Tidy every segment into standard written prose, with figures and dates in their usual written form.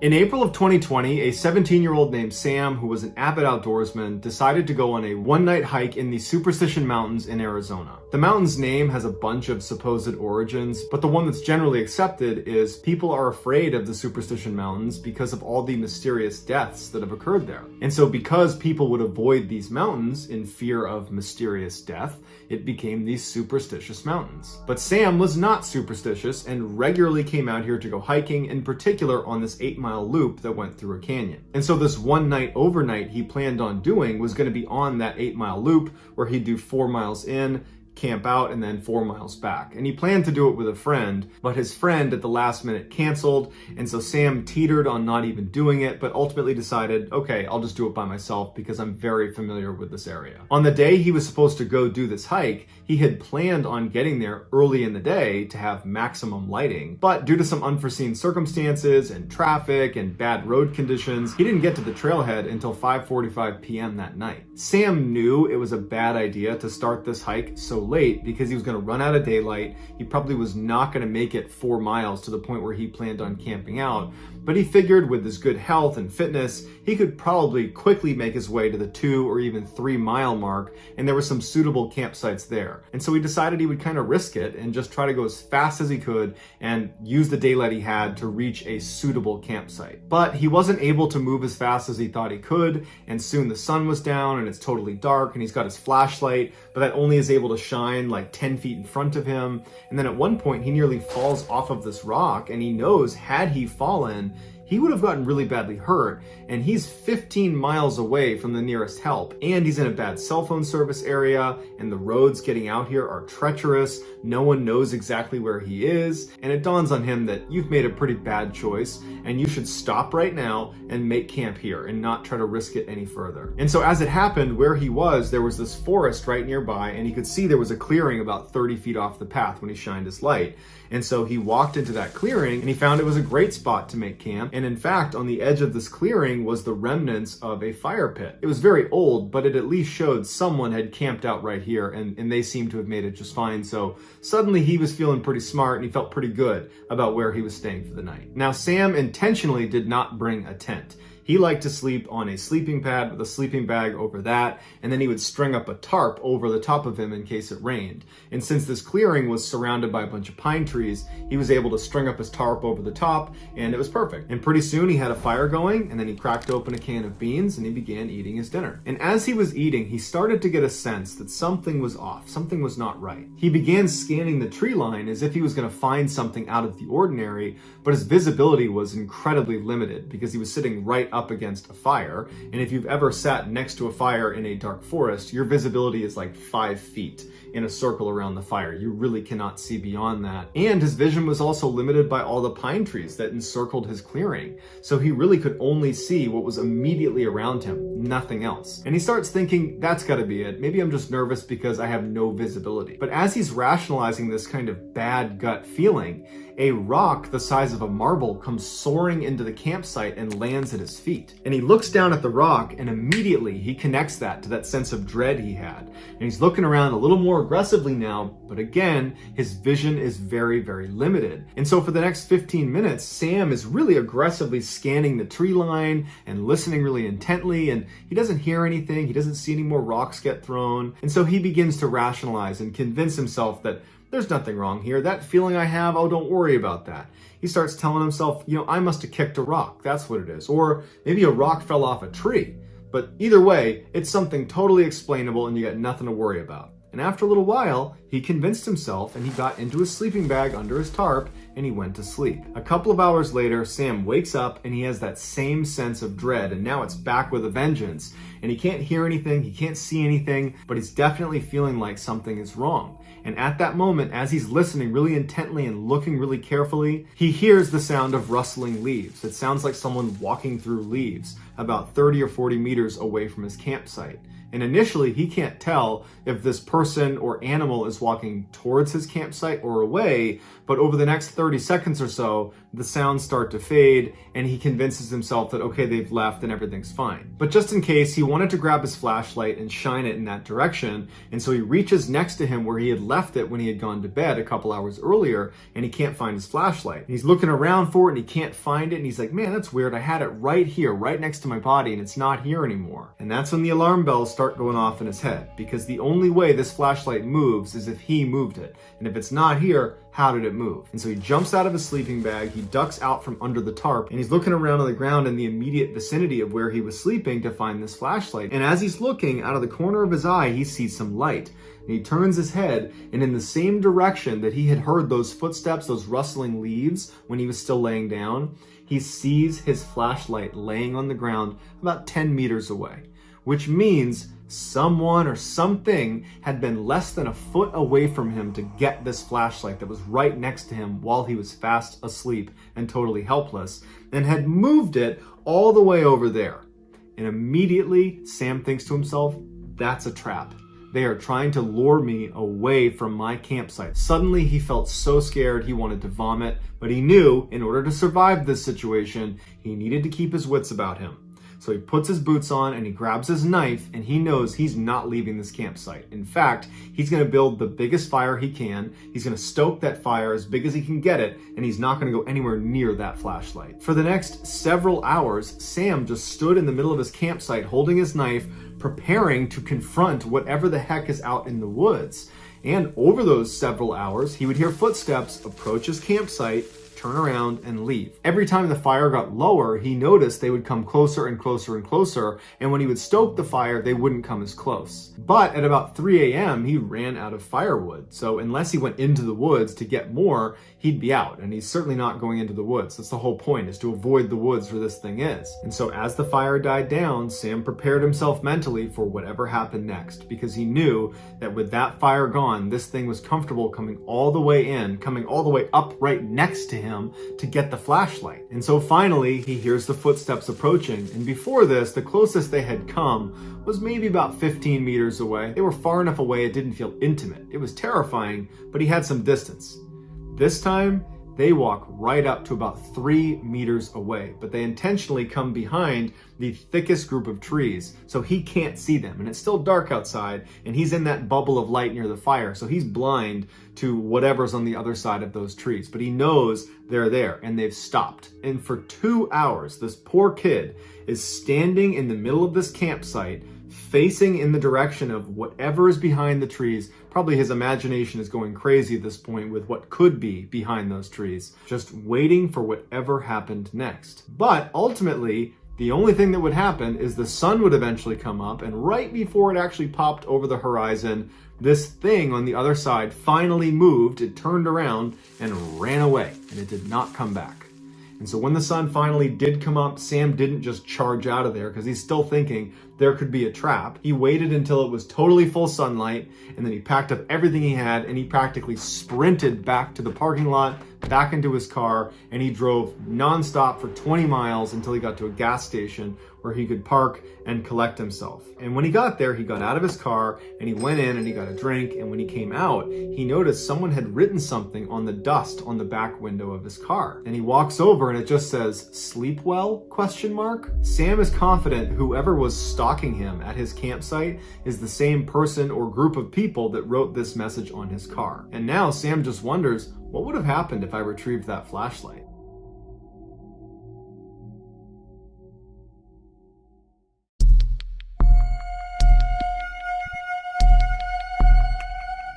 In April of 2020, a 17-year-old named Sam, who was an avid outdoorsman, decided to go on a one-night hike in the Superstition Mountains in Arizona. The mountain's name has a bunch of supposed origins, but the one that's generally accepted is people are afraid of the Superstition Mountains because of all the mysterious deaths that have occurred there. And so because people would avoid these mountains in fear of mysterious death, it became these superstitious mountains. But Sam was not superstitious and regularly came out here to go hiking, in particular on this 8-mile loop that went through a canyon. And so this one night overnight he planned on doing was going to be on that 8-mile loop where he'd do 4 miles in, camp out, and then 4 miles back. And he planned to do it with a friend, but his friend at the last minute canceled, and so Sam teetered on not even doing it, but ultimately decided, okay, I'll just do it by myself because I'm very familiar with this area. On the day he was supposed to go do this hike, he had planned on getting there early in the day to have maximum lighting, but due to some unforeseen circumstances and traffic and bad road conditions, he didn't get to the trailhead until 5:45 p.m. that night. Sam knew it was a bad idea to start this hike so late because he was going to run out of daylight. He probably was not going to make it 4 miles to the point where he planned on camping out, but he figured with his good health and fitness, he could probably quickly make his way to the 2 or even 3 mile mark, and there were some suitable campsites there. And so he decided he would kind of risk it and just try to go as fast as he could and use the daylight he had to reach a suitable campsite. But he wasn't able to move as fast as he thought he could, and soon the sun was down and it's totally dark, and he's got his flashlight, but that only is able to shine like 10 feet in front of him. And then at one point he nearly falls off of this rock, and he knows had he fallen, he would have gotten really badly hurt, and he's 15 miles away from the nearest help, and he's in a bad cell phone service area, and the roads getting out here are treacherous. No one knows exactly where he is, and it dawns on him that you've made a pretty bad choice, and you should stop right now and make camp here and not try to risk it any further. And so as it happened, where he was, there was this forest right nearby, and he could see there was a clearing about 30 feet off the path when he shined his light. And so he walked into that clearing, and he found it was a great spot to make camp. And in fact, on the edge of this clearing was the remnants of a fire pit. It was very old, but it at least showed someone had camped out right here, and they seemed to have made it just fine. So suddenly he was feeling pretty smart, and he felt pretty good about where he was staying for the night. Now, Sam intentionally did not bring a tent. He liked to sleep on a sleeping pad with a sleeping bag over that, and then he would string up a tarp over the top of him in case it rained. And since this clearing was surrounded by a bunch of pine trees, he was able to string up his tarp over the top, and it was perfect. And pretty soon he had a fire going, and then he cracked open a can of beans and he began eating his dinner. And as he was eating, he started to get a sense that something was off, something was not right. He began scanning the tree line as if he was going to find something out of the ordinary, but his visibility was incredibly limited because he was sitting right up against a fire. And if you've ever sat next to a fire in a dark forest, your visibility is like 5 feet in a circle around the fire. You really cannot see beyond that. And his vision was also limited by all the pine trees that encircled his clearing. So he really could only see what was immediately around him, nothing else. And he starts thinking, that's gotta be it. Maybe I'm just nervous because I have no visibility. But as he's rationalizing this kind of bad gut feeling, a rock the size of a marble comes soaring into the campsite and lands at his feet. And he looks down at the rock, and immediately he connects that to that sense of dread he had. And he's looking around a little more aggressively now, but again, his vision is very, very limited. And so for the next 15 minutes, Sam is really aggressively scanning the tree line and listening really intently, and he doesn't hear anything. He doesn't see any more rocks get thrown. And so he begins to rationalize and convince himself that there's nothing wrong here. That feeling I have, oh, don't worry about that. He starts telling himself, I must have kicked a rock. That's what it is. Or maybe a rock fell off a tree. But either way, it's something totally explainable and you got nothing to worry about. And after a little while, he convinced himself and he got into his sleeping bag under his tarp and he went to sleep. A couple of hours later, Sam wakes up and he has that same sense of dread, and now it's back with a vengeance. And he can't hear anything, he can't see anything, but he's definitely feeling like something is wrong. And at that moment, as he's listening really intently and looking really carefully, he hears the sound of rustling leaves. It sounds like someone walking through leaves about 30 or 40 meters away from his campsite. And initially, he can't tell if this person or animal is walking towards his campsite or away, but over the next 30 seconds or so, the sounds start to fade, and he convinces himself that, okay, they've left and everything's fine. But just in case, he wanted to grab his flashlight and shine it in that direction, and so he reaches next to him where he had left it when he had gone to bed a couple hours earlier, and he can't find his flashlight. And he's looking around for it, and he can't find it, and he's like, man, that's weird. I had it right here, right next to my body, and it's not here anymore. And that's when the alarm bells start going off in his head, because the only way this flashlight moves is if he moved it. And if it's not here, how did it move? And so he jumps out of his sleeping bag, he ducks out from under the tarp, and he's looking around on the ground in the immediate vicinity of where he was sleeping to find this flashlight. And as he's looking, out of the corner of his eye, he sees some light. And he turns his head, and in the same direction that he had heard those footsteps, those rustling leaves, when he was still laying down, he sees his flashlight laying on the ground about 10 meters away, which means someone or something had been less than a foot away from him to get this flashlight that was right next to him while he was fast asleep and totally helpless, and had moved it all the way over there. And immediately, Sam thinks to himself, that's a trap. They are trying to lure me away from my campsite. Suddenly, he felt so scared he wanted to vomit, but he knew in order to survive this situation, he needed to keep his wits about him. So he puts his boots on and he grabs his knife, and he knows he's not leaving this campsite. In fact, he's going to build the biggest fire he can. He's going to stoke that fire as big as he can get it, and he's not going to go anywhere near that flashlight. For the next several hours, Sam just stood in the middle of his campsite holding his knife, preparing to confront whatever the heck is out in the woods. And over those several hours, he would hear footsteps approach his campsite, turn around, and leave. Every time the fire got lower, he noticed they would come closer and closer and closer, and when he would stoke the fire, they wouldn't come as close. But at about 3 a.m., he ran out of firewood, so unless he went into the woods to get more, he'd be out, and he's certainly not going into the woods. That's the whole point, is to avoid the woods where this thing is. And so as the fire died down, Sam prepared himself mentally for whatever happened next, because he knew that with that fire gone, this thing was comfortable coming all the way in, coming all the way up right next to him to get the flashlight. And so finally, he hears the footsteps approaching, and before this, the closest they had come was maybe about 15 meters away. They were far enough away it didn't feel intimate. It was terrifying, but he had some distance. This time, they walk right up to about 3 meters away, but they intentionally come behind the thickest group of trees, so he can't see them. And it's still dark outside, and he's in that bubble of light near the fire, so he's blind to whatever's on the other side of those trees. But he knows they're there, and they've stopped. And for 2 hours, this poor kid is standing in the middle of this campsite, facing in the direction of whatever is behind the trees. Probably his imagination is going crazy at this point with what could be behind those trees, just waiting for whatever happened next. But ultimately, the only thing that would happen is the sun would eventually come up, and right before it actually popped over the horizon, this thing on the other side finally moved, it turned around and ran away, and it did not come back. And so when the sun finally did come up, Sam didn't just charge out of there because he's still thinking there could be a trap. He waited until it was totally full sunlight, and then he packed up everything he had, and he practically sprinted back to the parking lot, back into his car, and he drove nonstop for 20 miles until he got to a gas station where he could park and collect himself. And when he got there, he got out of his car and he went in and he got a drink. And when he came out, he noticed someone had written something on the dust on the back window of his car. And he walks over and it just says, "Sleep well?" ? Sam is confident whoever was stalking him at his campsite is the same person or group of people that wrote this message on his car. And now Sam just wonders, what would have happened if I retrieved that flashlight?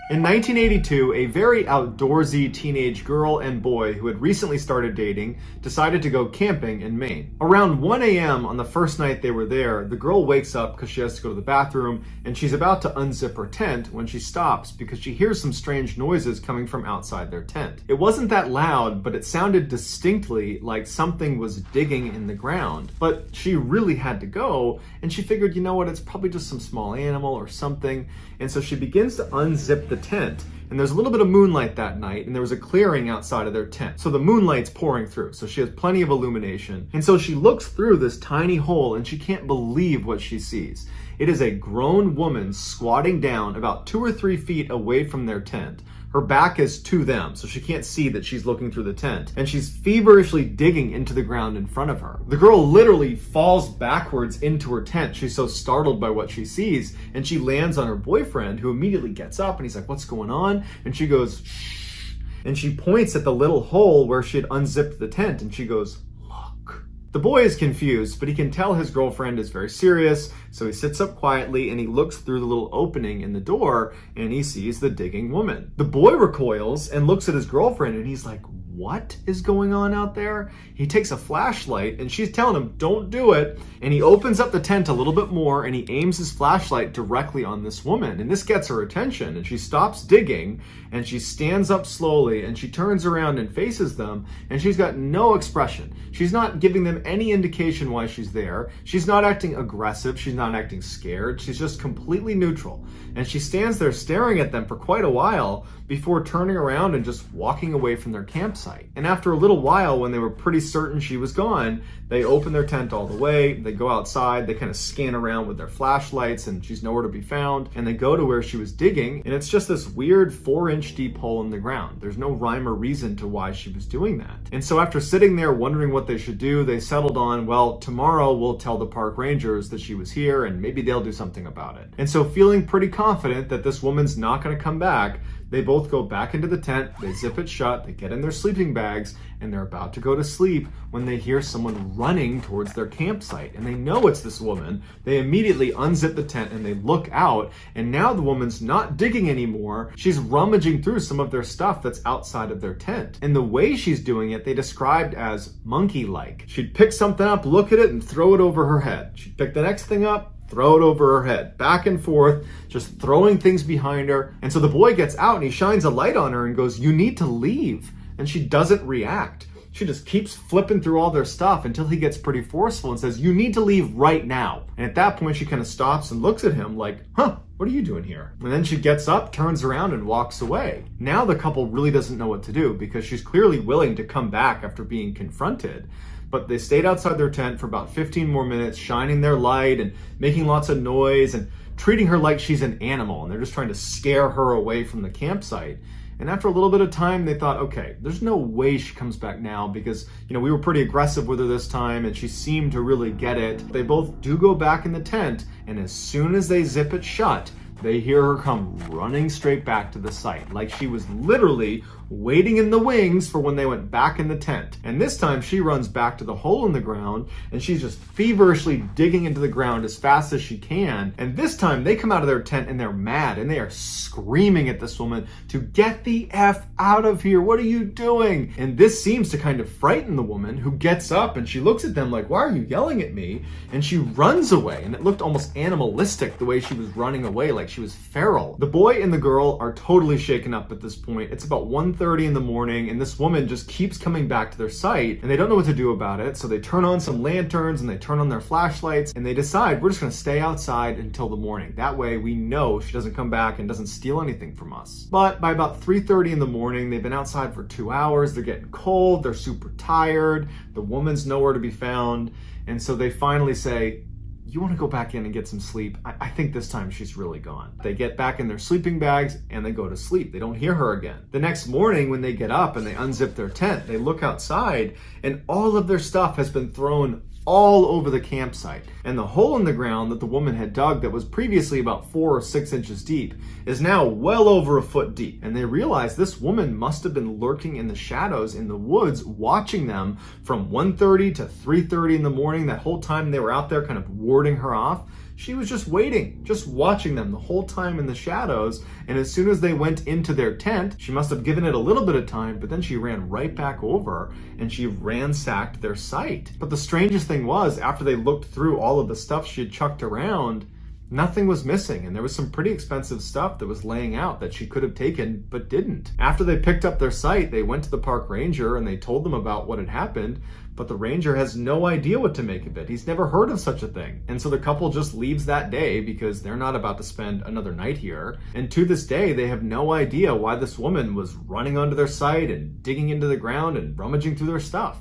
In 1982, a very outdoorsy teenage girl and boy who had recently started dating decided to go camping in Maine. Around 1 a.m. on the first night they were there, the girl wakes up because she has to go to the bathroom, and she's about to unzip her tent when she stops because she hears some strange noises coming from outside their tent. It wasn't that loud, but it sounded distinctly like something was digging in the ground. But she really had to go, and she figured, you know what, it's probably just some small animal or something. And so she begins to unzip the tent. And there's a little bit of moonlight that night, and there was a clearing outside of their tent. So the moonlight's pouring through, so she has plenty of illumination. And so she looks through this tiny hole, and she can't believe what she sees. It is a grown woman squatting down about 2 or 3 feet away from their tent. Her back is to them, so she can't see that she's looking through the tent. And she's feverishly digging into the ground in front of her. The girl literally falls backwards into her tent. She's so startled by what she sees. And she lands on her boyfriend, who immediately gets up and he's like, "What's going on?" And she goes, "Shh." And she points at the little hole where she had unzipped the tent and she goes, "Look." The boy is confused, but he can tell his girlfriend is very serious, so he sits up quietly and he looks through the little opening in the door and he sees the digging woman. The boy recoils and looks at his girlfriend and he's like, "What is going on out there?" He takes a flashlight and she's telling him, "Don't do it." And he opens up the tent a little bit more and he aims his flashlight directly on this woman. And this gets her attention and she stops digging and she stands up slowly and she turns around and faces them and she's got no expression. She's not giving them any indication why she's there. She's not acting aggressive. She's not acting scared. She's just completely neutral. And she stands there staring at them for quite a while before turning around and just walking away from their campsite. And after a little while, when they were pretty certain she was gone, they open their tent all the way, they go outside, they kind of scan around with their flashlights and she's nowhere to be found, and they go to where she was digging, and it's just this weird 4-inch deep hole in the ground. There's no rhyme or reason to why she was doing that. And so after sitting there wondering what they should do, they settled on, well, tomorrow we'll tell the park rangers that she was here and maybe they'll do something about it. And so feeling pretty confident that this woman's not going to come back, they both go back into the tent, they zip it shut, they get in their sleeping bags, and they're about to go to sleep when they hear someone running towards their campsite. And they know it's this woman. They immediately unzip the tent and they look out, and now the woman's not digging anymore. She's rummaging through some of their stuff that's outside of their tent. And the way she's doing it, they described as monkey-like. She'd pick something up, look at it, and throw it over her head. She'd pick the next thing up, throw it over her head, back and forth, just throwing things behind her. And so the boy gets out and he shines a light on her and goes, "You need to leave." And she doesn't react. She just keeps flipping through all their stuff until he gets pretty forceful and says, "You need to leave right now." And at that point, she kind of stops and looks at him like, "Huh, what are you doing here?" And then she gets up, turns around, and walks away. Now the couple really doesn't know what to do because she's clearly willing to come back after being confronted. But they stayed outside their tent for about 15 more minutes, shining their light and making lots of noise and treating her like she's an animal. And they're just trying to scare her away from the campsite. And after a little bit of time, they thought, okay, there's no way she comes back now because, we were pretty aggressive with her this time and she seemed to really get it. They both do go back in the tent, and as soon as they zip it shut, they hear her come running straight back to the site, like she was literally waiting in the wings for when they went back in the tent. And this time she runs back to the hole in the ground and she's just feverishly digging into the ground as fast as she can. And this time they come out of their tent and they're mad and they are screaming at this woman to get the F out of here. What are you doing? And this seems to kind of frighten the woman, who gets up and she looks at them like, "Why are you yelling at me?" And she runs away, and it looked almost animalistic the way she was running away, like she was feral. The boy and the girl are totally shaken up at this point. It's about 1:30 in the morning and this woman just keeps coming back to their site and they don't know what to do about it. So they turn on some lanterns and they turn on their flashlights and they decide, we're just going to stay outside until the morning. That way we know she doesn't come back and doesn't steal anything from us. But by about 3:30 in the morning, they've been outside for 2 hours. They're getting cold. They're super tired. The woman's nowhere to be found. And so they finally say, "You want to go back in and get some sleep? I think this time she's really gone." They get back in their sleeping bags and they go to sleep. They don't hear her again. The next morning when they get up and they unzip their tent, they look outside and all of their stuff has been thrown all over the campsite. And the hole in the ground that the woman had dug that was previously about 4 or 6 inches deep is now well over a foot deep. And they realize this woman must have been lurking in the shadows in the woods, watching them from 1:30 to 3:30 in the morning. That whole time they were out there kind of warding her off. She was just waiting, just watching them the whole time in the shadows. And as soon as they went into their tent, she must have given it a little bit of time, but then she ran right back over and she ransacked their site. But the strangest thing was, after they looked through all of the stuff she had chucked around, Nothing was missing, and there was some pretty expensive stuff that was laying out that she could have taken but didn't. After they picked up their site, they went to the park ranger and they told them about what had happened, but the ranger has no idea what to make of it. He's never heard of such a thing. And so the couple just leaves that day because they're not about to spend another night here. And to this day, they have no idea why this woman was running onto their site and digging into the ground and rummaging through their stuff.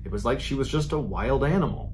It was like she was just a wild animal.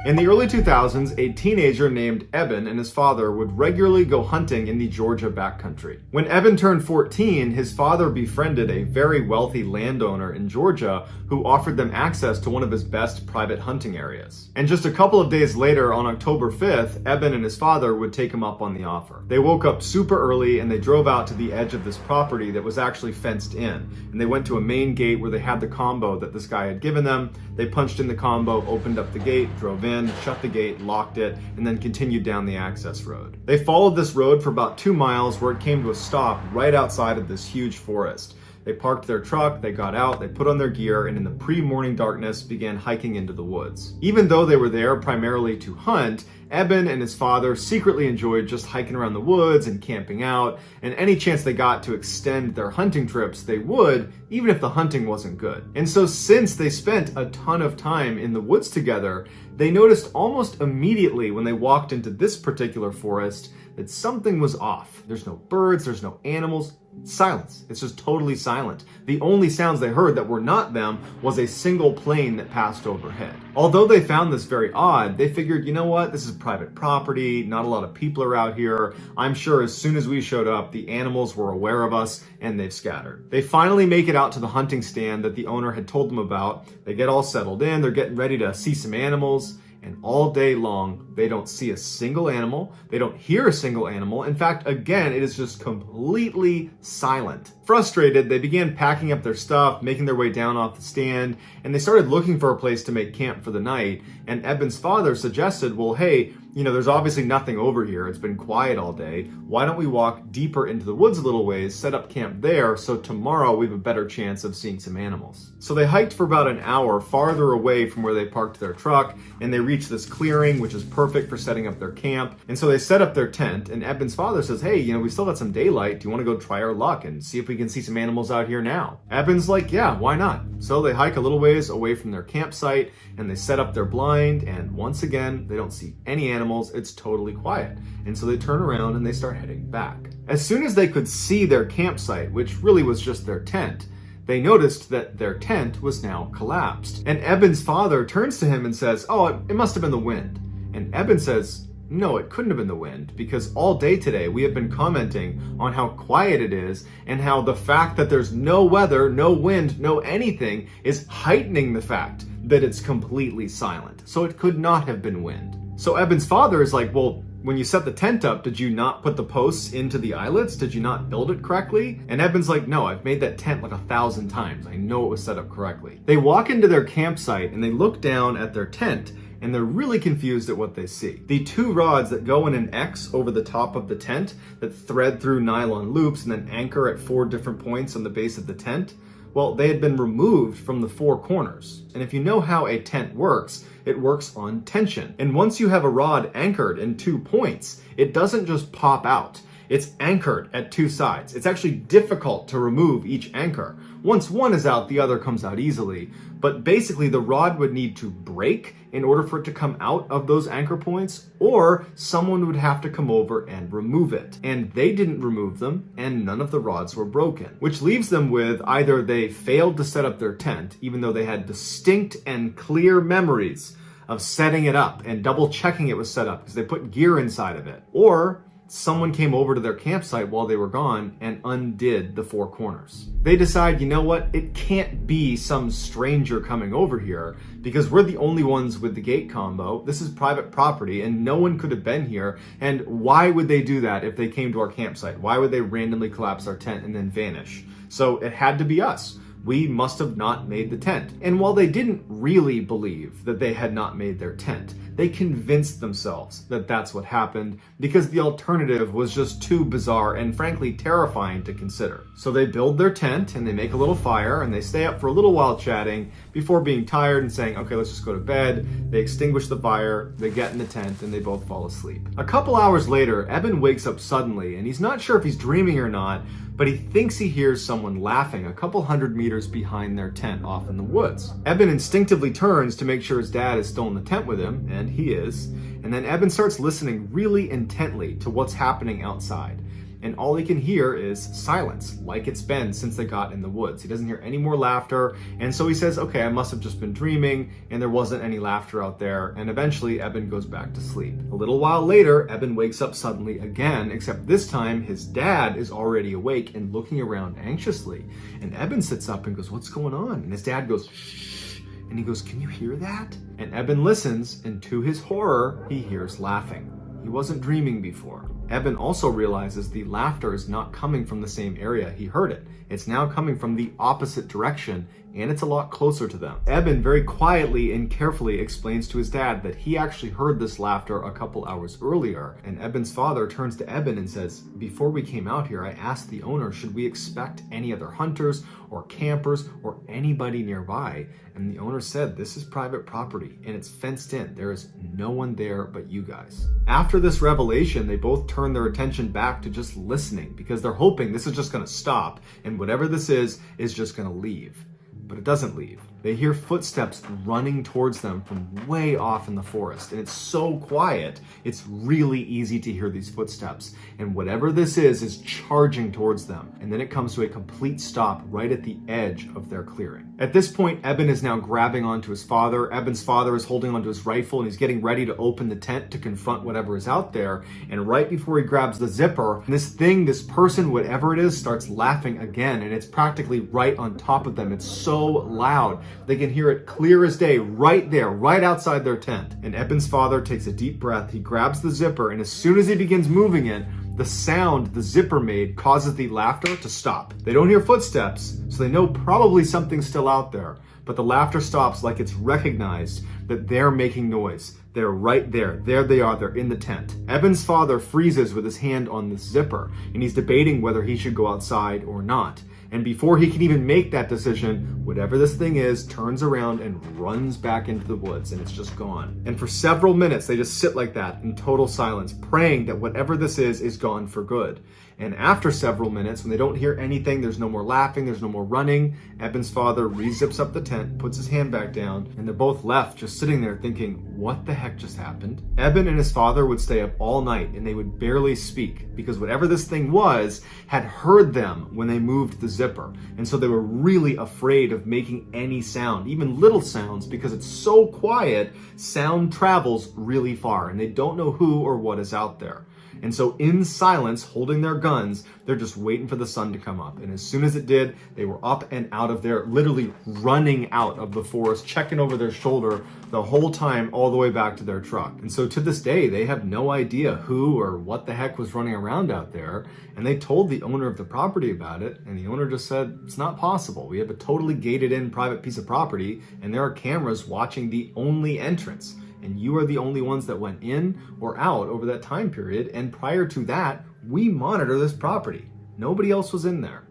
In the early 2000s, a teenager named Eben and his father would regularly go hunting in the Georgia backcountry. When Eben turned 14, his father befriended a very wealthy landowner in Georgia who offered them access to one of his best private hunting areas. And just a couple of days later, on October 5th, Eben and his father would take him up on the offer. They woke up super early and they drove out to the edge of this property that was actually fenced in. And they went to a main gate where they had the combo that this guy had given them. They punched in the combo, opened up the gate, drove in, shut the gate, locked it, and then continued down the access road. They followed this road for about 2 miles where it came to a stop right outside of this huge forest. They parked their truck, they got out, they put on their gear, and in the pre-morning darkness began hiking into the woods. Even though they were there primarily to hunt, Eben and his father secretly enjoyed just hiking around the woods and camping out, and any chance they got to extend their hunting trips, they would, even if the hunting wasn't good. And so since they spent a ton of time in the woods together, they noticed almost immediately when they walked into this particular forest that something was off. There's no birds, there's no animals, silence. It's just totally silent. The only sounds they heard that were not them was a single plane that passed overhead. Although they found this very odd, they figured, you know what, this is private property, not a lot of people are out here. I'm sure as soon as we showed up, the animals were aware of us and they've scattered. They finally make it out to the hunting stand that the owner had told them about. They get all settled in, they're getting ready to see some animals. And all day long, they don't see a single animal. They don't hear a single animal. In fact, again, it is just completely silent. Frustrated, they began packing up their stuff, making their way down off the stand, and they started looking for a place to make camp for the night. And Eben's father suggested, well, hey, you know, there's obviously nothing over here. It's been quiet all day. Why don't we walk deeper into the woods a little ways, set up camp there, so tomorrow we have a better chance of seeing some animals. So they hiked for about an hour farther away from where they parked their truck, and they reached this clearing, which is perfect for setting up their camp. And so they set up their tent, and Eben's father says, hey, you know, we still got some daylight. Do you want to go try our luck and see if we can see some animals out here now? Eben's like, yeah, why not? So they hike a little ways away from their campsite, and they set up their blind, and once again, they don't see any animals. It's totally quiet. And so they turn around and they start heading back. As soon as they could see their campsite, which really was just their tent, they noticed that their tent was now collapsed. And Eben's father turns to him and says, oh, it must have been the wind. And Eben says, no, it couldn't have been the wind, because all day today we have been commenting on how quiet it is and how the fact that there's no weather, no wind, no anything is heightening the fact that it's completely silent. So it could not have been wind. So Eben's father is like, well, when you set the tent up, did you not put the posts into the eyelets? Did you not build it correctly? And Eben's like, no, I've made that tent like 1,000 times. I know it was set up correctly. They walk into their campsite and they look down at their tent and they're really confused at what they see. The 2 rods that go in an X over the top of the tent that thread through nylon loops and then anchor at 4 different points on the base of the tent, well, they had been removed from the 4 corners. And if you know how a tent works, it works on tension. And once you have a rod anchored in 2 points, it doesn't just pop out. It's anchored at 2 sides. It's actually difficult to remove each anchor. Once one is out, the other comes out easily. But basically the rod would need to break in order for it to come out of those anchor points, or someone would have to come over and remove it. And they didn't remove them, and none of the rods were broken. Which leaves them with either they failed to set up their tent, even though they had distinct and clear memories of setting it up and double checking it was set up because they put gear inside of it, or someone came over to their campsite while they were gone and undid the 4 corners. They decide, you know what, it can't be some stranger coming over here because we're the only ones with the gate combo. This is private property and no one could have been here. And why would they do that if they came to our campsite? Why would they randomly collapse our tent and then vanish? So it had to be us. We must have not made the tent. And while they didn't really believe that they had not made their tent, They convinced themselves that that's what happened because the alternative was just too bizarre and frankly terrifying to consider. So they build their tent and they make a little fire and they stay up for a little while chatting before being tired and saying, okay, let's just go to bed. They extinguish the fire, they get in the tent, and they both fall asleep. A couple hours later, Eben wakes up suddenly and he's not sure if he's dreaming or not, but he thinks he hears someone laughing a couple hundred meters behind their tent off in the woods. Eben instinctively turns to make sure his dad is still in the tent with him, and he is, and then Eben starts listening really intently to what's happening outside. And all he can hear is silence, like it's been since they got in the woods. He doesn't hear any more laughter, and so he says, okay, I must have just been dreaming, and there wasn't any laughter out there, and eventually Eben goes back to sleep. A little while later, Eben wakes up suddenly again, except this time his dad is already awake and looking around anxiously. And Eben sits up and goes, what's going on? And his dad goes, shh, and he goes, can you hear that? And Eben listens, and to his horror, he hears laughing. He wasn't dreaming before. Eben also realizes the laughter is not coming from the same area he heard it. It's now coming from the opposite direction, and it's a lot closer to them. Eben very quietly and carefully explains to his dad that he actually heard this laughter a couple hours earlier, and Eben's father turns to Eben and says, before we came out here, I asked the owner, should we expect any other hunters or campers or anybody nearby? And the owner said, this is private property and it's fenced in. There is no one there but you guys. After this revelation, they both turn their attention back to just listening because they're hoping this is just gonna stop and whatever this is just gonna leave. But it doesn't leave. They hear footsteps running towards them from way off in the forest, and it's so quiet, it's really easy to hear these footsteps. And whatever this is charging towards them. And then it comes to a complete stop right at the edge of their clearing. At this point, Eben is now grabbing onto his father. Eben's father is holding onto his rifle, and he's getting ready to open the tent to confront whatever is out there. And right before he grabs the zipper, this person, whatever it is, starts laughing again, and it's practically right on top of them. It's so loud. They can hear it clear as day right there, right outside their tent. And Eben's father takes a deep breath, he grabs the zipper, and as soon as he begins moving it, the sound the zipper made causes the laughter to stop. They don't hear footsteps, so they know probably something's still out there, but the laughter stops like it's recognized that they're making noise. They're right there. There they are. They're in the tent. Eben's father freezes with his hand on this zipper, and he's debating whether he should go outside or not. And before he can even make that decision, whatever this thing is turns around and runs back into the woods, and it's just gone. And for several minutes, they just sit like that in total silence, praying that whatever this is gone for good. And after several minutes, when they don't hear anything, there's no more laughing, there's no more running, Eben's father re-zips up the tent, puts his hand back down, and they're both left just sitting there thinking, what the heck just happened? Eben and his father would stay up all night, and they would barely speak, because whatever this thing was had heard them when they moved the zipper. And so they were really afraid of making any sound, even little sounds, because it's so quiet, sound travels really far, and they don't know who or what is out there. And so in silence, holding their guns, they're just waiting for the sun to come up. And as soon as it did, they were up and out of there, literally running out of the forest, checking over their shoulder the whole time, all the way back to their truck. And so to this day, they have no idea who or what the heck was running around out there. And they told the owner of the property about it. And the owner just said, it's not possible. We have a totally gated in private piece of property, and there are cameras watching the only entrance. And you are the only ones that went in or out over that time period. And prior to that, we monitor this property. Nobody else was in there.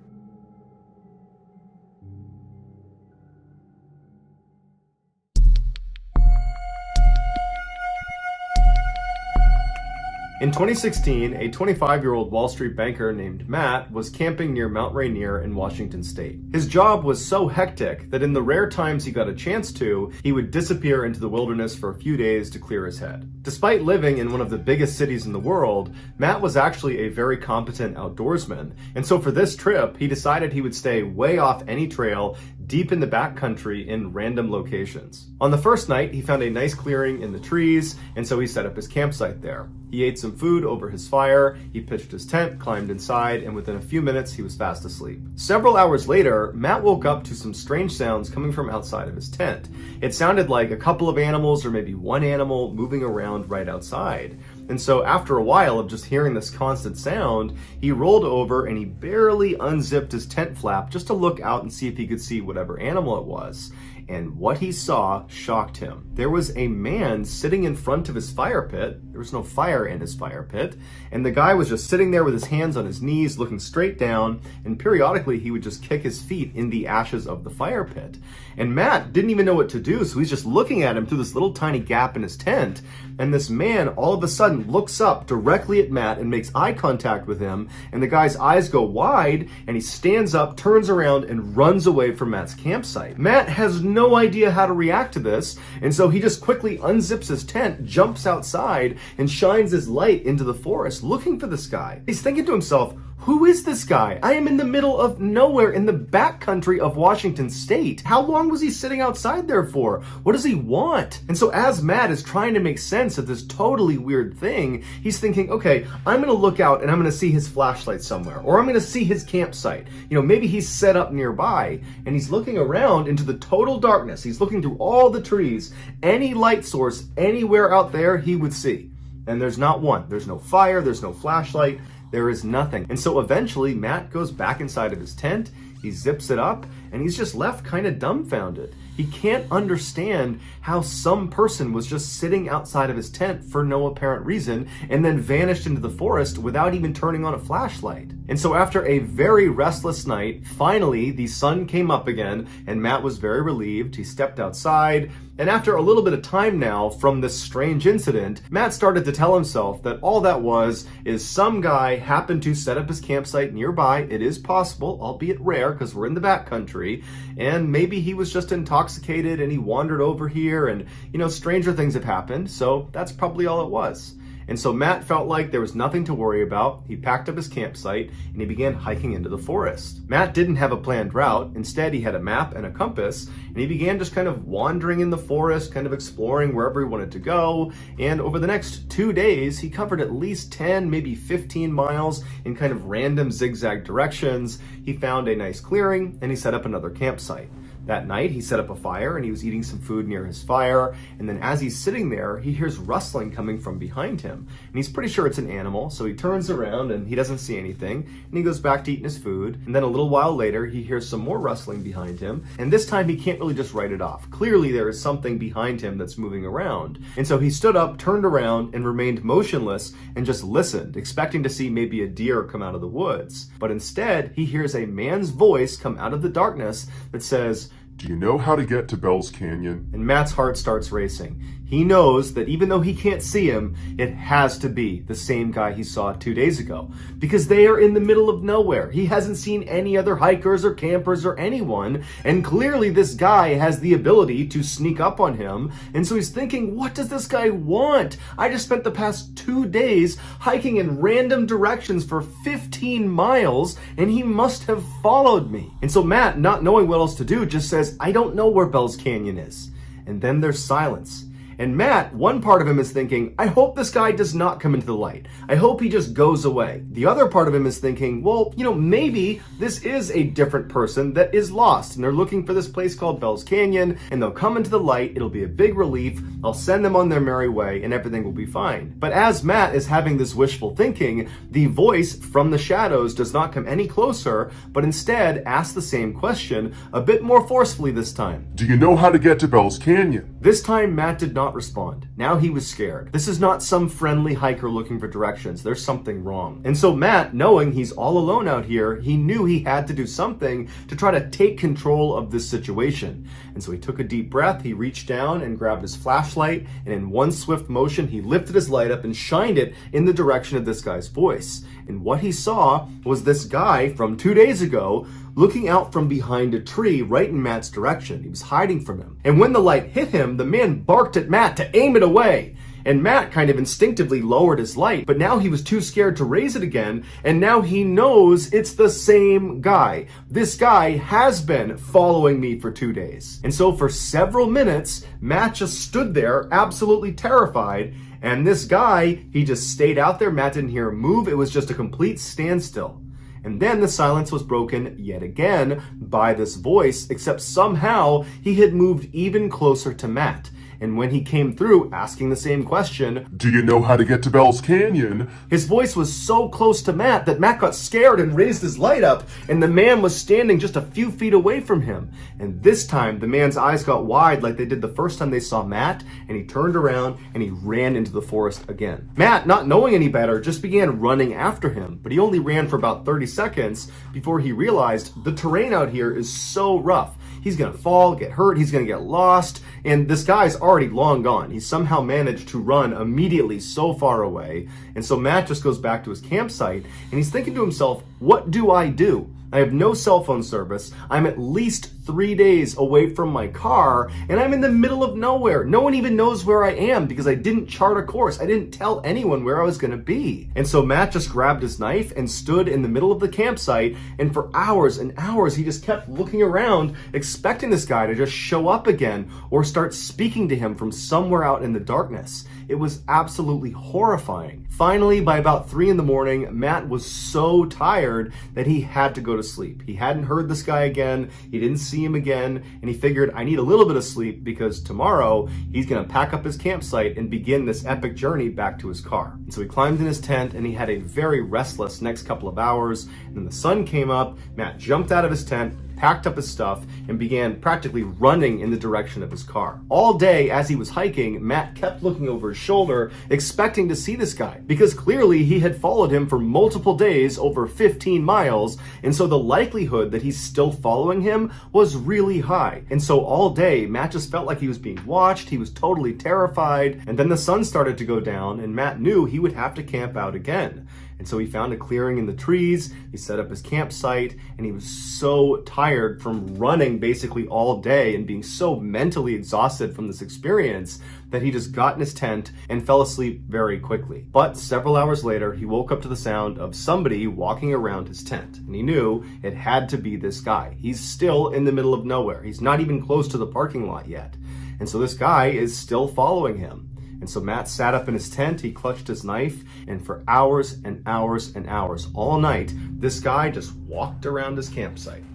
In 2016, a 25-year-old Wall Street banker named Matt was camping near Mount Rainier in Washington state. His job was so hectic that in the rare times he got a chance to, he would disappear into the wilderness for a few days to clear his head. Despite living in one of the biggest cities in the world, Matt was actually a very competent outdoorsman, and so for this trip, he decided he would stay way off any trail, deep in the backcountry in random locations. On the first night, he found a nice clearing in the trees, and so he set up his campsite there. He ate some food over his fire, he pitched his tent, climbed inside, and within a few minutes, he was fast asleep. Several hours later, Matt woke up to some strange sounds coming from outside of his tent. It sounded like a couple of animals or maybe one animal moving around right outside. And so after a while of just hearing this constant sound, he rolled over and he barely unzipped his tent flap just to look out and see if he could see whatever animal it was. and what he saw shocked him. There was a man sitting in front of his fire pit. There was no fire in his fire pit, and the guy was just sitting there with his hands on his knees, looking straight down, and periodically he would just kick his feet in the ashes of the fire pit. And Matt didn't even know what to do, so he's just looking at him through this little tiny gap in his tent, and this man all of a sudden looks up directly at Matt and makes eye contact with him, and the guy's eyes go wide, and he stands up, turns around, and runs away from Matt's campsite. Matt has no idea how to react to this, and so he just quickly unzips his tent, jumps outside, and shines his light into the forest looking for this guy. He's thinking to himself, who is this guy? I am in the middle of nowhere in the backcountry of Washington State. How long was he sitting outside there for? What does he want? And so as Matt is trying to make sense of this totally weird thing, he's thinking, okay, I'm gonna look out and I'm gonna see his flashlight somewhere, or I'm gonna see his campsite. You know, maybe he's set up nearby, and he's looking around into the total darkness. He's looking through all the trees. Any light source anywhere out there he would see. And there's not one. There's no fire, there's no flashlight. There is nothing. And so eventually Matt goes back inside of his tent, he zips it up, and he's just left kind of dumbfounded. He can't understand how some person was just sitting outside of his tent for no apparent reason and then vanished into the forest without even turning on a flashlight. And so after a very restless night, finally the sun came up again and Matt was very relieved. He stepped outside, and after a little bit of time now from this strange incident, Matt started to tell himself that all that was is some guy happened to set up his campsite nearby. It is possible, albeit rare because we're in the backcountry, and maybe he was just intoxicated and he wandered over here, and stranger things have happened, so that's probably all it was. And so Matt felt like there was nothing to worry about. He packed up his campsite and he began hiking into the forest. Matt didn't have a planned route. Instead, he had a map and a compass, and he began just kind of wandering in the forest, kind of exploring wherever he wanted to go. And over the next 2 days, he covered at least 10, maybe 15 miles in kind of random zigzag directions. He found a nice clearing and he set up another campsite. That night, he set up a fire and he was eating some food near his fire. And then as he's sitting there, he hears rustling coming from behind him. And he's pretty sure it's an animal, so he turns around and he doesn't see anything. And he goes back to eating his food. And then a little while later, he hears some more rustling behind him. And this time, he can't really just write it off. Clearly, there is something behind him that's moving around. And so he stood up, turned around, and remained motionless and just listened, expecting to see maybe a deer come out of the woods. But instead, he hears a man's voice come out of the darkness that says, "Do you know how to get to Bell's Canyon?" And Matt's heart starts racing. He knows that even though he can't see him, it has to be the same guy he saw 2 days ago, because they are in the middle of nowhere. He hasn't seen any other hikers or campers or anyone, and clearly this guy has the ability to sneak up on him. And so he's thinking, what does this guy want? I just spent the past 2 days hiking in random directions for 15 miles, and he must have followed me. And so Matt, not knowing what else to do, just says, I don't know where Bell's Canyon is. And then there's silence. And Matt, one part of him is thinking, I hope this guy does not come into the light. I hope he just goes away. The other part of him is thinking, well, maybe this is a different person that is lost and they're looking for this place called Bell's Canyon, and they'll come into the light. It'll be a big relief. I'll send them on their merry way and everything will be fine. But as Matt is having this wishful thinking, the voice from the shadows does not come any closer, but instead asks the same question a bit more forcefully this time. "Do you know how to get to Bell's Canyon?" This time, Matt did not respond. Now he was scared. This is not some friendly hiker looking for directions. There's something wrong. And so Matt, knowing he's all alone out here, he knew he had to do something to try to take control of this situation. And so he took a deep breath, he reached down and grabbed his flashlight, and in one swift motion, he lifted his light up and shined it in the direction of this guy's voice. And what he saw was this guy from 2 days ago looking out from behind a tree right in Matt's direction. He was hiding from him. And when the light hit him, the man barked at Matt to aim it away. And Matt kind of instinctively lowered his light, but now he was too scared to raise it again, and now he knows it's the same guy. This guy has been following me for 2 days. And so for several minutes, Matt just stood there absolutely terrified, and this guy, he just stayed out there. Matt didn't hear him move. It was just a complete standstill. And then the silence was broken yet again by this voice, except somehow he had moved even closer to Matt. and when he came through asking the same question, Do you know how to get to Bell's Canyon? his voice was so close to Matt that Matt got scared and raised his light up, and the man was standing just a few feet away from him. And this time, the man's eyes got wide like they did the first time they saw Matt, and he turned around and he ran into the forest again. Matt, not knowing any better, just began running after him, but he only ran for about 30 seconds before he realized the terrain out here is so rough. He's gonna fall, get hurt, he's gonna get lost, and this guy's already long gone. He somehow managed to run immediately so far away, and so Matt just goes back to his campsite, and he's thinking to himself, what do I do? I have no cell phone service, I'm at least 3 days away from my car, and I'm in the middle of nowhere. No one even knows where I am because I didn't chart a course. I didn't tell anyone where I was gonna be. And so Matt just grabbed his knife and stood in the middle of the campsite, and for hours and hours he just kept looking around, expecting this guy to just show up again or start speaking to him from somewhere out in the darkness. It was absolutely horrifying. Finally, by about 3 in the morning, Matt was so tired that he had to go to sleep. He hadn't heard this guy again, he didn't see him again, and he figured, I need a little bit of sleep because tomorrow he's gonna pack up his campsite and begin this epic journey back to his car. And so he climbed in his tent and he had a very restless next couple of hours. And then the sun came up, Matt jumped out of his tent, packed up his stuff, and began practically running in the direction of his car. All day as he was hiking, Matt kept looking over his shoulder, expecting to see this guy, because clearly he had followed him for multiple days, over 15 miles, and so the likelihood that he's still following him was really high. And so all day, Matt just felt like he was being watched, he was totally terrified, and then the sun started to go down, and Matt knew he would have to camp out again. And so he found a clearing in the trees, he set up his campsite, and he was so tired from running basically all day and being so mentally exhausted from this experience that he just got in his tent and fell asleep very quickly. But several hours later, he woke up to the sound of somebody walking around his tent, and he knew it had to be this guy. He's still in the middle of nowhere. He's not even close to the parking lot yet. And so this guy is still following him. And so Matt sat up in his tent, he clutched his knife, and for hours and hours and hours, all night, this guy just walked around his campsite.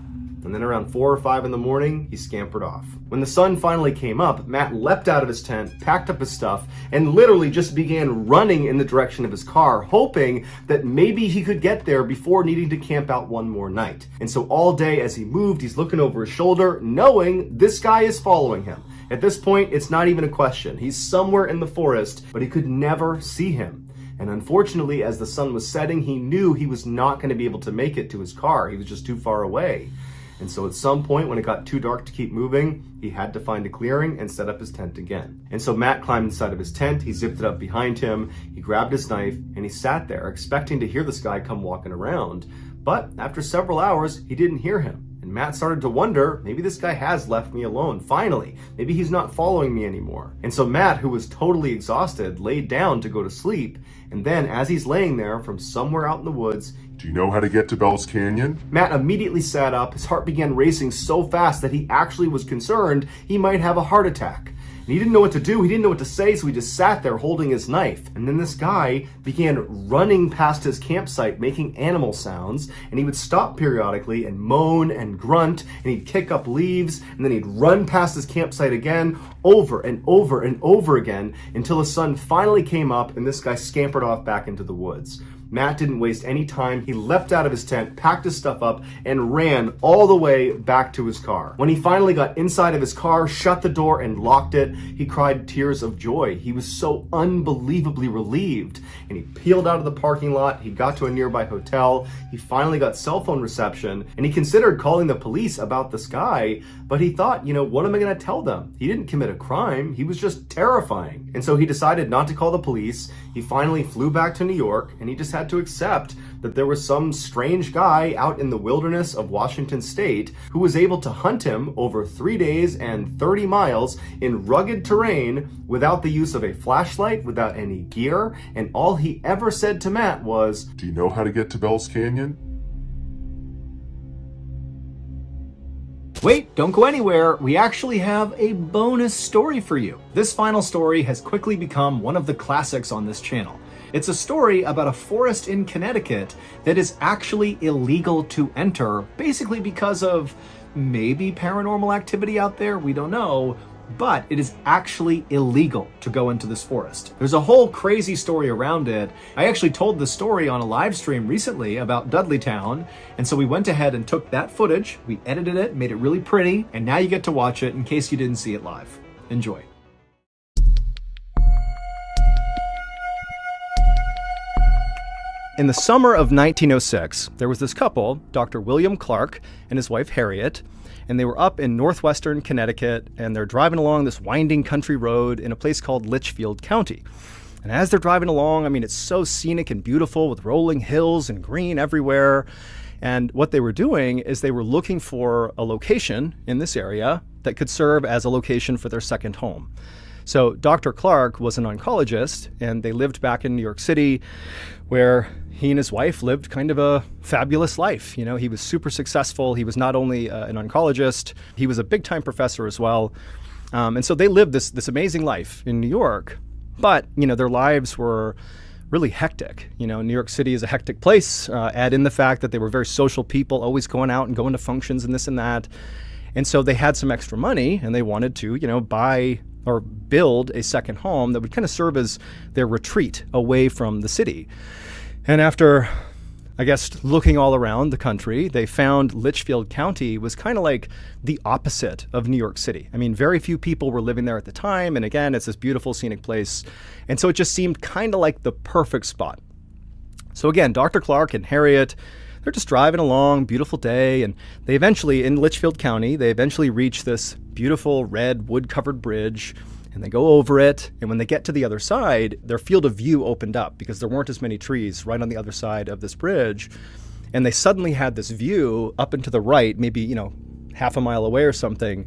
And then around 4 or 5 in the morning, he scampered off. When the sun finally came up, Matt leapt out of his tent, packed up his stuff, and literally just began running in the direction of his car, hoping that maybe he could get there before needing to camp out one more night. And so all day as he moved, he's looking over his shoulder, knowing this guy is following him. At this point, it's not even a question. He's somewhere in the forest, but he could never see him. And unfortunately, as the sun was setting, he knew he was not going to be able to make it to his car. He was just too far away. And so at some point, when it got too dark to keep moving, he had to find a clearing and set up his tent again. And so Matt climbed inside of his tent, he zipped it up behind him, he grabbed his knife, and he sat there, expecting to hear this guy come walking around. But after several hours, he didn't hear him. And Matt started to wonder, maybe this guy has left me alone, finally. Maybe he's not following me anymore. And so Matt, who was totally exhausted, laid down to go to sleep. And then as he's laying there from somewhere out in the woods, Do you know how to get to Bell's Canyon? Matt immediately sat up. His heart began racing so fast that he actually was concerned he might have a heart attack. And he didn't know what to do, he didn't know what to say, so he just sat there holding his knife. And then this guy began running past his campsite, making animal sounds, and he would stop periodically and moan and grunt, and he'd kick up leaves, and then he'd run past his campsite again, over and over and over again, until the sun finally came up and this guy scampered off back into the woods. Matt didn't waste any time. He leapt out of his tent, packed his stuff up, and ran all the way back to his car. When he finally got inside of his car, shut the door, and locked it, he cried tears of joy. He was so unbelievably relieved. And he peeled out of the parking lot. He got to a nearby hotel. He finally got cell phone reception, and he considered calling the police about this guy, but he thought, what am I going to tell them? He didn't commit a crime. He was just terrifying. And so he decided not to call the police. He finally flew back to New York, and he just had to accept that there was some strange guy out in the wilderness of Washington state who was able to hunt him over 3 days and 30 miles in rugged terrain without the use of a flashlight, without any gear, and all he ever said to Matt was, Do you know how to get to Bell's Canyon? Wait, don't go anywhere. We actually have a bonus story for you. This final story has quickly become one of the classics on this channel. It's a story about a forest in Connecticut that is actually illegal to enter, basically because of maybe paranormal activity out there, we don't know, but it is actually illegal to go into this forest. There's a whole crazy story around it. I actually told the story on a live stream recently about Dudleytown, and so we went ahead and took that footage, we edited it, made it really pretty, and now you get to watch it in case you didn't see it live. Enjoy. In the summer of 1906, there was this couple, Dr. William Clark and his wife Harriet, and they were up in northwestern Connecticut, and they're driving along this winding country road in a place called Litchfield County. And as they're driving along, I mean, it's so scenic and beautiful with rolling hills and green everywhere. And what they were doing is they were looking for a location in this area that could serve as a location for their second home. So Dr. Clark was an oncologist, and they lived back in New York City, where he and his wife lived kind of a fabulous life. You know, he was super successful. He was not only an oncologist, he was a big-time professor as well. And so they lived this amazing life in New York. But, you know, their lives were really hectic. You know, New York City is a hectic place. Add in the fact that they were very social people, always going out and going to functions and this and that. And so they had some extra money, and they wanted to, you know, buy or build a second home that would kind of serve as their retreat away from the city. And after, I guess, looking all around the country, they found Litchfield County was kind of like the opposite of New York City. I mean, very few people were living there at the time. And again, it's this beautiful scenic place. And so it just seemed kind of like the perfect spot. So again, Dr. Clark and Harriet, they're just driving along, beautiful day, and they eventually, in Litchfield County, they eventually reach this beautiful red wood-covered bridge, and they go over it, and when they get to the other side, their field of view opened up because there weren't as many trees right on the other side of this bridge, and they suddenly had this view up and to the right, maybe, you know, half a mile away or something,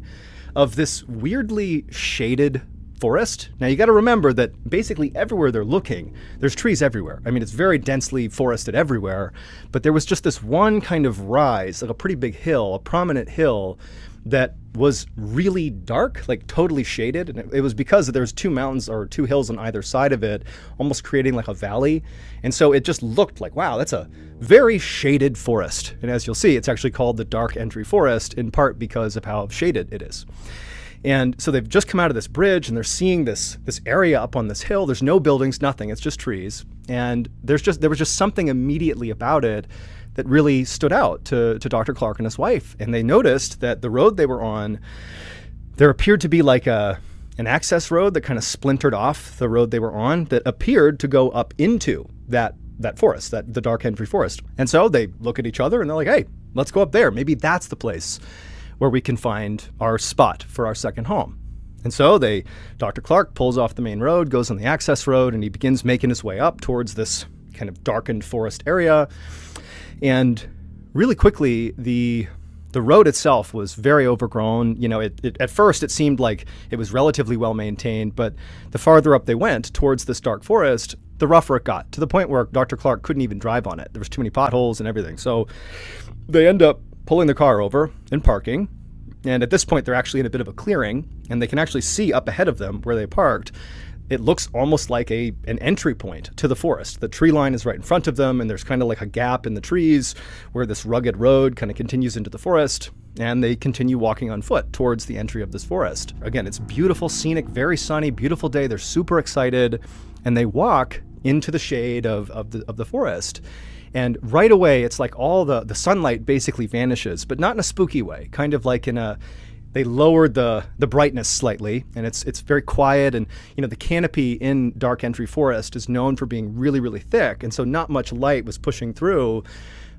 of this weirdly shaded forest. Now you got to remember that basically everywhere they're looking, there's trees everywhere. I mean, it's very densely forested everywhere, but there was just this one kind of rise, like a pretty big hill, a prominent hill that was really dark, like totally shaded. And it was because there's two mountains or two hills on either side of it, almost creating like a valley. And so it just looked like, wow, that's a very shaded forest. And as you'll see, it's actually called the Dark Entry Forest, in part because of how shaded it is. And so they've just come out of this bridge, and they're seeing this area up on this hill. There's no buildings, nothing. It's just trees. And there was just something immediately about it that really stood out to Dr. Clark and his wife. And they noticed that the road they were on, there appeared to be like an access road that kind of splintered off the road they were on that appeared to go up into that forest, the Dark Entry Forest. And so they look at each other and they're like, hey, let's go up there. Maybe that's the place where we can find our spot for our second home. And so Dr. Clark pulls off the main road, goes on the access road, and he begins making his way up towards this kind of darkened forest area. And really quickly, the road itself was very overgrown. You know, at first it seemed like it was relatively well maintained, but the farther up they went towards this dark forest, the rougher it got, to the point where Dr. Clark couldn't even drive on it. There was too many potholes and everything. So they end up pulling the car over and parking. And at this point, they're actually in a bit of a clearing, and they can actually see up ahead of them where they parked. It looks almost like an entry point to the forest. The tree line is right in front of them, and there's kind of like a gap in the trees where this rugged road kind of continues into the forest, and they continue walking on foot towards the entry of this forest. Again, it's beautiful, scenic, very sunny, beautiful day. They're super excited, and they walk into the shade of the forest. And right away, it's like all the sunlight basically vanishes, but not in a spooky way, kind of like they lowered the brightness slightly, and it's very quiet. And, you know, the canopy in Dark Entry Forest is known for being really, really thick. And so not much light was pushing through,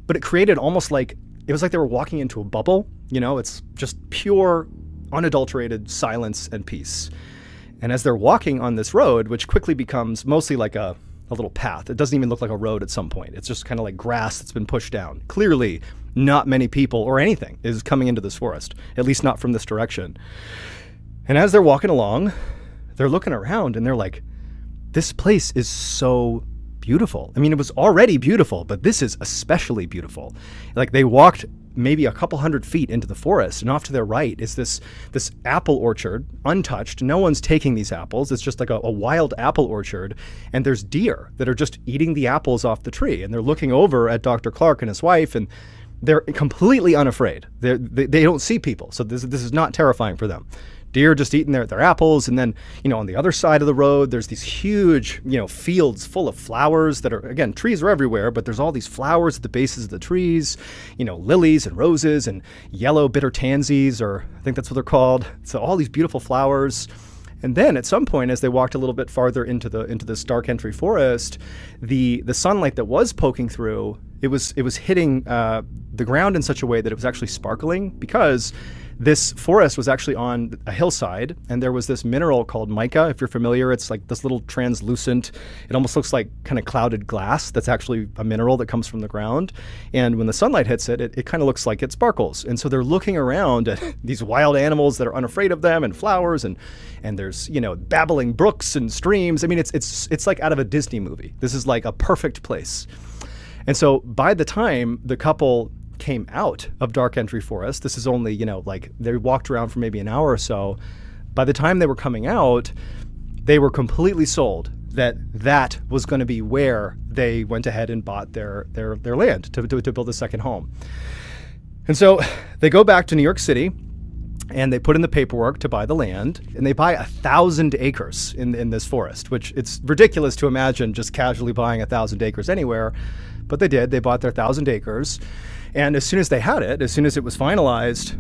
but it created almost like, it was like they were walking into a bubble. You know, it's just pure, unadulterated silence and peace. And as they're walking on this road, which quickly becomes mostly like a little path. It doesn't even look like a road at some point. It's just kind of like grass that's been pushed down. Clearly, not many people or anything is coming into this forest, at least not from this direction. And as they're walking along, they're looking around and they're like, this place is so beautiful. I mean, it was already beautiful, but this is especially beautiful. Like, they walked maybe a couple hundred feet into the forest, and off to their right is this apple orchard, untouched. No one's taking these apples. It's just like a wild apple orchard, and there's deer that are just eating the apples off the tree, and they're looking over at Dr. Clark and his wife, and they're completely unafraid. They don't see people, so this is not terrifying for them. deer just eating their apples. And then, on the other side of the road, there's these huge, fields full of flowers that are, again, trees are everywhere, but there's all these flowers at the bases of the trees, lilies and roses and yellow bitter tansies, or I think that's what they're called. So all these beautiful flowers. And then at some point, as they walked a little bit farther into this dark entry forest, the sunlight that was poking through, it was hitting the ground in such a way that it was actually sparkling, because this forest was actually on a hillside, and there was this mineral called mica. If you're familiar, it's like this little translucent, it almost looks like kind of clouded glass. That's actually a mineral that comes from the ground. And when the sunlight hits it, it kind of looks like it sparkles. And so they're looking around at these wild animals that are unafraid of them, and flowers, and there's, babbling brooks and streams. I mean, it's like out of a Disney movie. This is like a perfect place. And so by the time the couple came out of dark entry forest, this is only, they walked around for maybe an hour or so. By the time they were coming out, they were completely sold that was going to be where they went ahead and bought their land to build a second home. And so they go back to New York City, and they put in the paperwork to buy the land, and they buy 1,000 acres in this forest, which it's ridiculous to imagine just casually buying 1,000 acres anywhere. But they did. They bought their 1,000 acres. And as soon as they had it, as soon as it was finalized,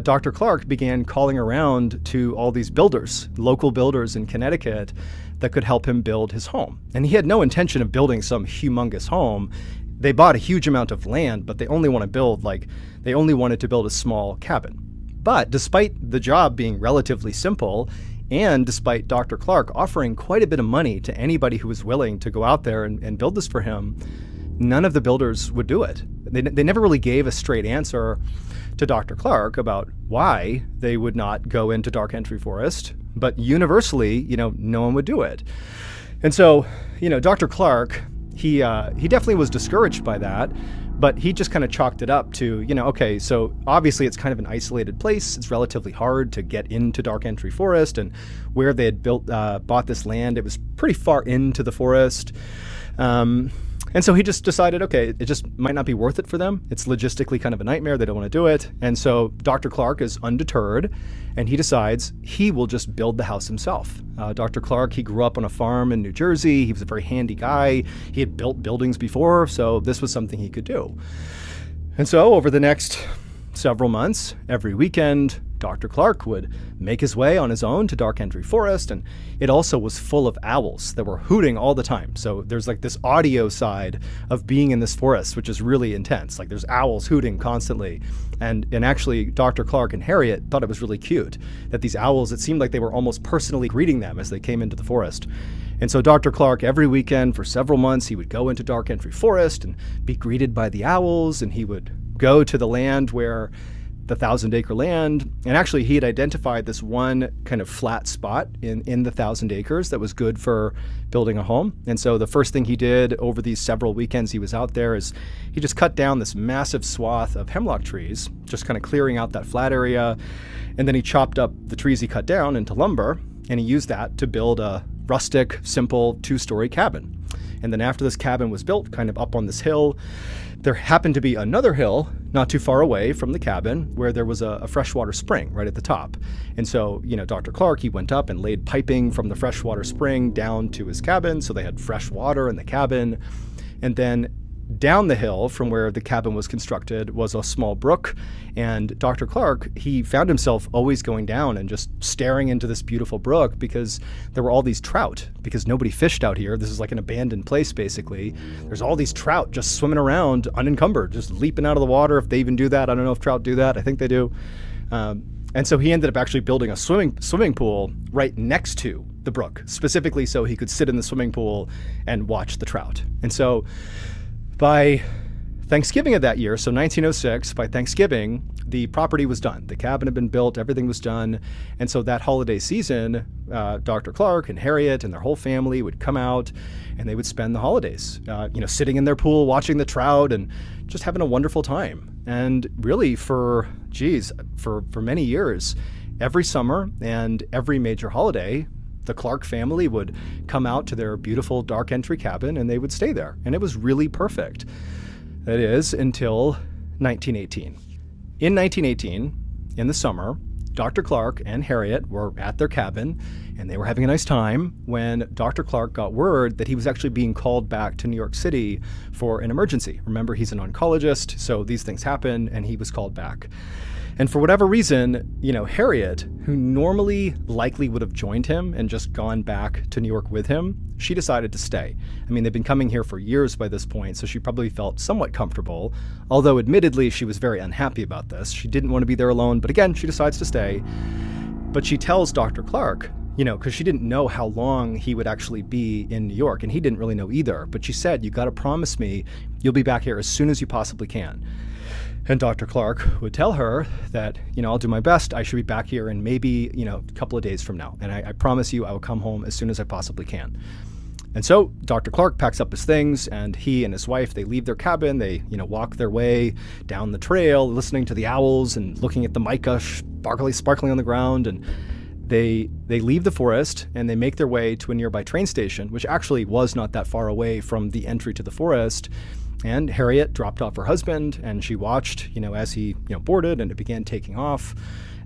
Dr. Clark began calling around to all these builders, local builders in Connecticut, that could help him build his home. And he had no intention of building some humongous home. They bought a huge amount of land, but they only wanted to build a small cabin. But despite the job being relatively simple, and despite Dr. Clark offering quite a bit of money to anybody who was willing to go out there and build this for him, none of the builders would do it. They never really gave a straight answer to Dr. Clark about why they would not go into dark entry forest, but universally, no one would do it. And so, Dr. Clark, he definitely was discouraged by that, but he just kind of chalked it up to, okay, so obviously it's kind of an isolated place. It's relatively hard to get into dark entry forest, and where they had bought this land, it was pretty far into the forest. And so he just decided, okay, it just might not be worth it for them. It's logistically kind of a nightmare. They don't want to do it. And so Dr. Clark is undeterred, and he decides he will just build the house himself. Dr. Clark, he grew up on a farm in New Jersey. He was a very handy guy. He had built buildings before, so this was something he could do. And so over the next several months, every weekend, Dr. Clark would make his way on his own to dark entry forest, and it also was full of owls that were hooting all the time. So there's like this audio side of being in this forest, which is really intense. Like there's owls hooting constantly. And actually Dr. Clark and Harriet thought it was really cute that these owls, it seemed like they were almost personally greeting them as they came into the forest. And so Dr. Clark, every weekend for several months, he would go into dark entry forest and be greeted by the owls, and he would go to the land where the 1,000-acre land. And actually he had identified this one kind of flat spot in the 1,000 acres that was good for building a home. And so the first thing he did over these several weekends he was out there is he just cut down this massive swath of hemlock trees, just kind of clearing out that flat area. And then he chopped up the trees he cut down into lumber, and he used that to build a rustic, simple 2-story cabin. And then after this cabin was built, kind of up on this hill, there happened to be another hill not too far away from the cabin where there was a freshwater spring right at the top. And so, Dr. Clark, he went up and laid piping from the freshwater spring down to his cabin, so they had fresh water in the cabin. And then down the hill from where the cabin was constructed was a small brook, and Dr. Clark, he found himself always going down and just staring into this beautiful brook because there were all these trout, because nobody fished out here. This is like an abandoned place, basically. There's all these trout just swimming around unencumbered, just leaping out of the water. If they even do that, I don't know if trout do that. I think they do. And so he ended up actually building a swimming pool right next to the brook, specifically so he could sit in the swimming pool and watch the trout. And so by Thanksgiving of that year, so 1906, by Thanksgiving, the property was done. The cabin had been built, everything was done. And so that holiday season, Dr. Clark and Harriet and their whole family would come out and they would spend the holidays, sitting in their pool, watching the trout and just having a wonderful time. And really for many years, every summer and every major holiday, the Clark family would come out to their beautiful dark entry cabin and they would stay there. And it was really perfect. That is until 1918. In 1918, in the summer, Dr. Clark and Harriet were at their cabin, and they were having a nice time when Dr. Clark got word that he was actually being called back to New York City for an emergency. Remember, he's an oncologist, so these things happen, and he was called back. And for whatever reason, Harriet, who normally likely would have joined him and just gone back to New York with him, she decided to stay. I mean, they've been coming here for years by this point, so she probably felt somewhat comfortable, although admittedly she was very unhappy about this. She didn't want to be there alone, but again, she decides to stay. But she tells Dr. Clark, because she didn't know how long he would actually be in New York, and he didn't really know either. But she said, you got to promise me you'll be back here as soon as you possibly can. And Dr. Clark would tell her that, I'll do my best. I should be back here in maybe, a couple of days from now. And I promise you I will come home as soon as I possibly can. And so Dr. Clark packs up his things, and he and his wife, they leave their cabin. They, walk their way down the trail, listening to the owls and looking at the mica sparkling on the ground. And they leave the forest and they make their way to a nearby train station, which actually was not that far away from the entry to the forest. And Harriet dropped off her husband, and she watched, as he, boarded, and it began taking off,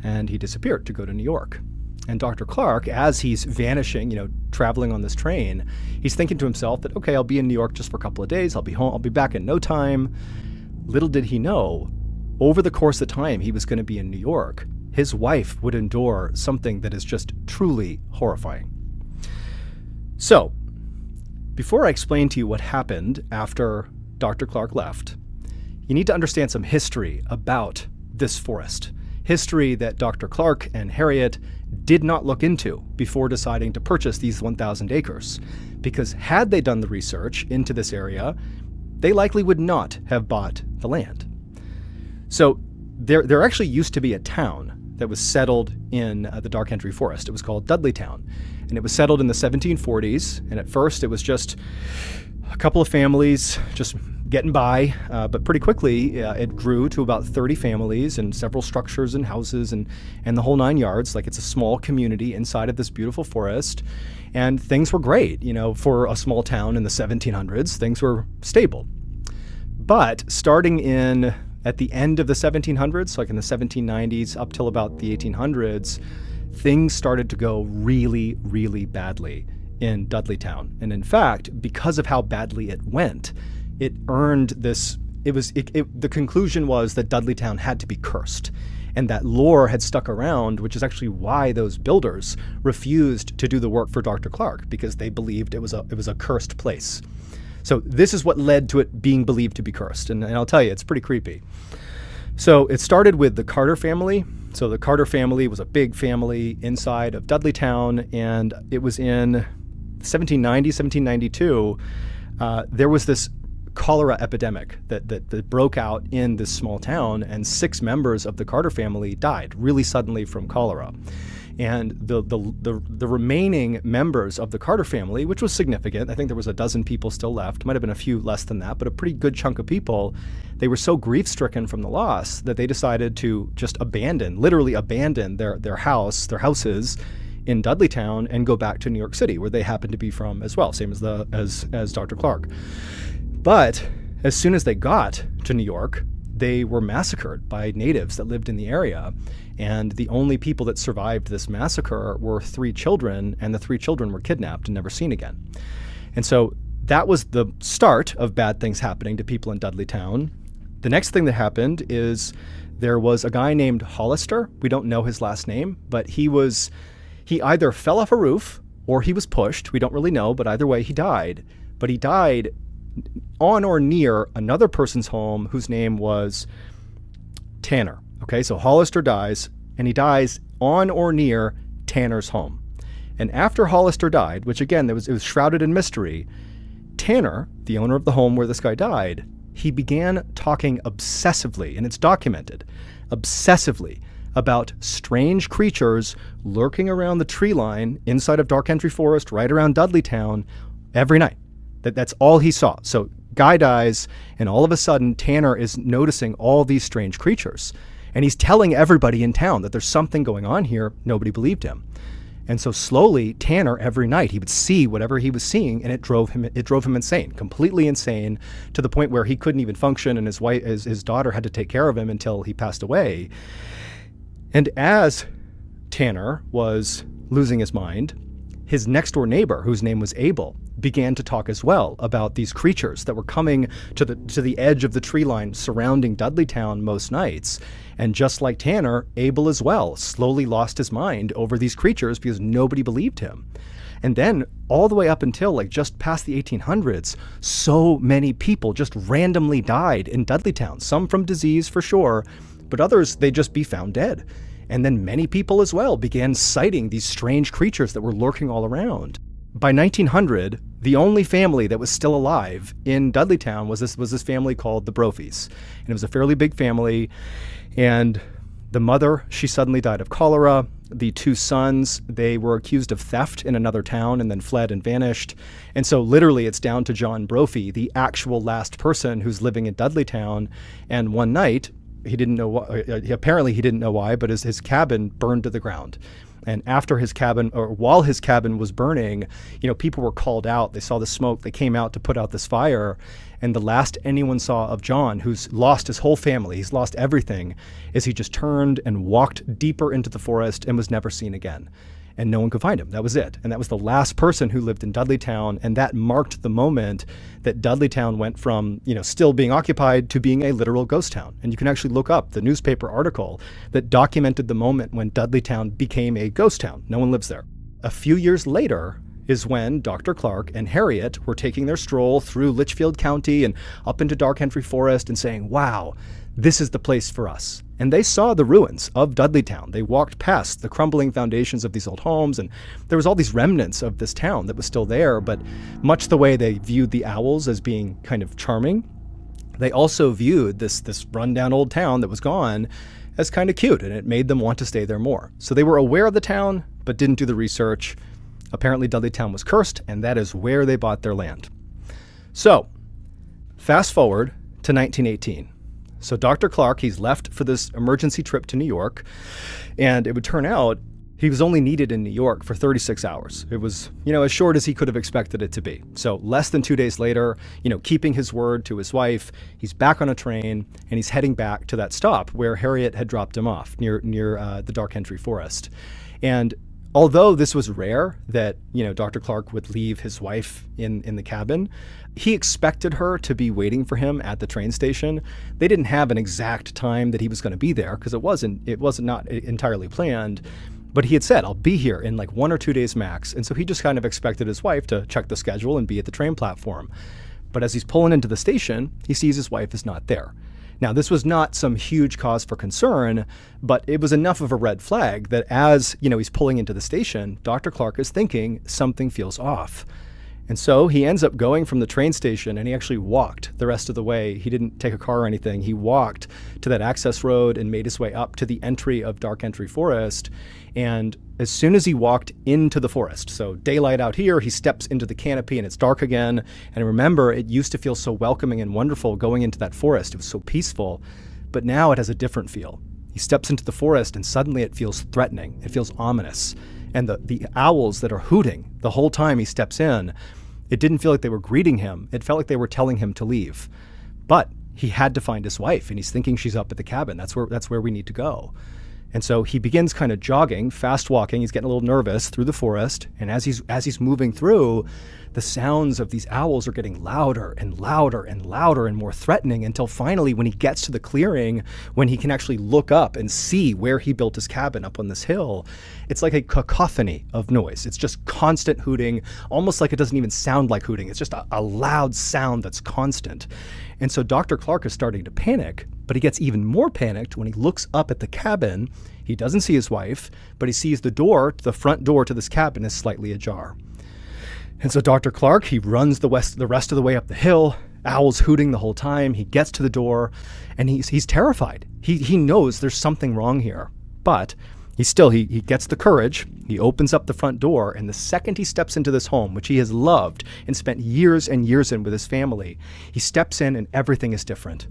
and he disappeared to go to New York. And Dr. Clark, as he's vanishing, traveling on this train, he's thinking to himself that, okay, I'll be in New York just for a couple of days. I'll be home. I'll be back in no time. Little did he know, over the course of time he was going to be in New York, his wife would endure something that is just truly horrifying. So, before I explain to you what happened after Dr. Clark left, you need to understand some history about this forest. History that Dr. Clark and Harriet did not look into before deciding to purchase these 1,000 acres. Because had they done the research into this area, they likely would not have bought the land. So there actually used to be a town that was settled in the Dark Entry Forest. It was called Dudleytown, and it was settled in the 1740s. And at first it was just a couple of families just getting by, but pretty quickly it grew to about 30 families and several structures and houses and the whole nine yards. Like, it's a small community inside of this beautiful forest, and things were great. For a small town in the 1700s, things were stable. But starting at the end of the 1700s, like in the 1790s up till about the 1800s, things started to go really, really badly in Dudleytown. And in fact, because of how badly it went, it earned this, the conclusion was that Dudleytown had to be cursed. And that lore had stuck around, which is actually why those builders refused to do the work for Dr. Clark, because they believed it was a cursed place. So this is what led to it being believed to be cursed. And I'll tell you, it's pretty creepy. So it started with the Carter family. So the Carter family was a big family inside of Dudleytown, and it was in 1790, 1792, there was this cholera epidemic that broke out in this small town, and 6 members of the Carter family died really suddenly from cholera. And the remaining members of the Carter family, which was significant, I think there was a dozen people still left, might have been a few less than that, but a pretty good chunk of people, they were so grief-stricken from the loss that they decided to just literally abandon their houses in Dudleytown and go back to New York City, where they happened to be from as well, same as Dr. Clark. But as soon as they got to New York, they were massacred by natives that lived in the area. And the only people that survived this massacre were 3 children, and the 3 children were kidnapped and never seen again. And so that was the start of bad things happening to people in Dudleytown. The next thing that happened is there was a guy named Hollister. We don't know his last name, but he either fell off a roof or he was pushed. We don't really know, but either way, he died. But he died on or near another person's home whose name was Tanner. Okay, so Hollister dies, and he dies on or near Tanner's home. And after Hollister died, which again, it was shrouded in mystery, Tanner, the owner of the home where this guy died, he began talking obsessively, and it's documented, obsessively about strange creatures lurking around the tree line inside of Dark Entry Forest, right around Dudleytown, every night. That's all he saw. So guy dies, and all of a sudden Tanner is noticing all these strange creatures. And he's telling everybody in town that there's something going on here. Nobody believed him. And so slowly, Tanner, every night, he would see whatever he was seeing, and it drove him insane, completely insane, to the point where he couldn't even function, and his daughter had to take care of him until he passed away. And as Tanner was losing his mind, his next door neighbor, whose name was Abel, began to talk as well about these creatures that were coming to the edge of the tree line surrounding Dudleytown most nights. And just like Tanner, Abel as well slowly lost his mind over these creatures because nobody believed him. And then all the way up until like just past the 1800s, so many people just randomly died in Dudleytown, some from disease for sure, but others, they'd just be found dead. And then many people as well began citing these strange creatures that were lurking all around. By 1900, the only family that was still alive in Dudleytown was this family called the Brophies. And it was a fairly big family. And the mother, she suddenly died of cholera. The two sons, they were accused of theft in another town and then fled and vanished. And so literally it's down to John Brophy, the actual last person who's living in Dudleytown. And one night, he didn't know apparently he didn't know why, but his cabin burned to the ground. And after his cabin, or while his cabin was burning, people were called out. They saw the smoke. They came out to put out this fire. And the last anyone saw of John, who's lost his whole family, he's lost everything, is he just turned and walked deeper into the forest and was never seen again. And no one could find him. That was it. And that was the last person who lived in Dudleytown. And that marked the moment that Dudleytown went from, still being occupied to being a literal ghost town. And you can actually look up the newspaper article that documented the moment when Dudleytown became a ghost town. No one lives there. A few years later is when Dr. Clark and Harriet were taking their stroll through Litchfield County and up into Dark Entry Forest and saying, wow, this is the place for us. And they saw the ruins of Dudleytown. They walked past the crumbling foundations of these old homes, and there was all these remnants of this town that was still there, but much the way they viewed the owls as being kind of charming, they also viewed this rundown old town that was gone as kind of cute, and it made them want to stay there more. So they were aware of the town, but didn't do the research. Apparently Dudleytown was cursed, and that is where they bought their land. So, fast forward to 1918. So Dr. Clark, he's left for this emergency trip to New York, and it would turn out he was only needed in New York for 36 hours. It was, as short as he could have expected it to be. So less than 2 days later, keeping his word to his wife, he's back on a train, and he's heading back to that stop where Harriet had dropped him off near the Dark Entry Forest. And although this was rare that, Dr. Clark would leave his wife in the cabin, he expected her to be waiting for him at the train station. They didn't have an exact time that he was going to be there because it wasn't not entirely planned, but he had said, I'll be here in like 1 or 2 days max. And so he just kind of expected his wife to check the schedule and be at the train platform. But as he's pulling into the station, he sees his wife is not there. Now, this was not some huge cause for concern, but it was enough of a red flag that as, he's pulling into the station, Dr. Clark is thinking something feels off. And so he ends up going from the train station, and he actually walked the rest of the way. He didn't take a car or anything. He walked to that access road and made his way up to the entry of Dark Entry Forest. And as soon as he walked into the forest, so daylight out here, he steps into the canopy and it's dark again. And remember, it used to feel so welcoming and wonderful going into that forest. It was so peaceful, but now it has a different feel. He steps into the forest and suddenly it feels threatening. It feels ominous. And the owls that are hooting the whole time he steps in, it didn't feel like they were greeting him. It felt like they were telling him to leave. But he had to find his wife, and he's thinking she's up at the cabin. That's where we need to go. And so he begins kind of jogging, fast walking. He's getting a little nervous through the forest. And as he's moving through, the sounds of these owls are getting louder and louder and louder and more threatening until finally when he gets to the clearing, when he can actually look up and see where he built his cabin up on this hill, it's like a cacophony of noise. It's just constant hooting, almost like it doesn't even sound like hooting. It's just a loud sound that's constant. And so Dr. Clark is starting to panic, but he gets even more panicked when he looks up at the cabin. He doesn't see his wife, but he sees the front door to this cabin is slightly ajar. And so Dr. Clark, he runs the rest of the way up the hill, owls hooting the whole time. He gets to the door and he's terrified. He knows there's something wrong here, but he gets the courage. He opens up the front door, and the second he steps into this home, which he has loved and spent years and years in with his family, he steps in and everything is different.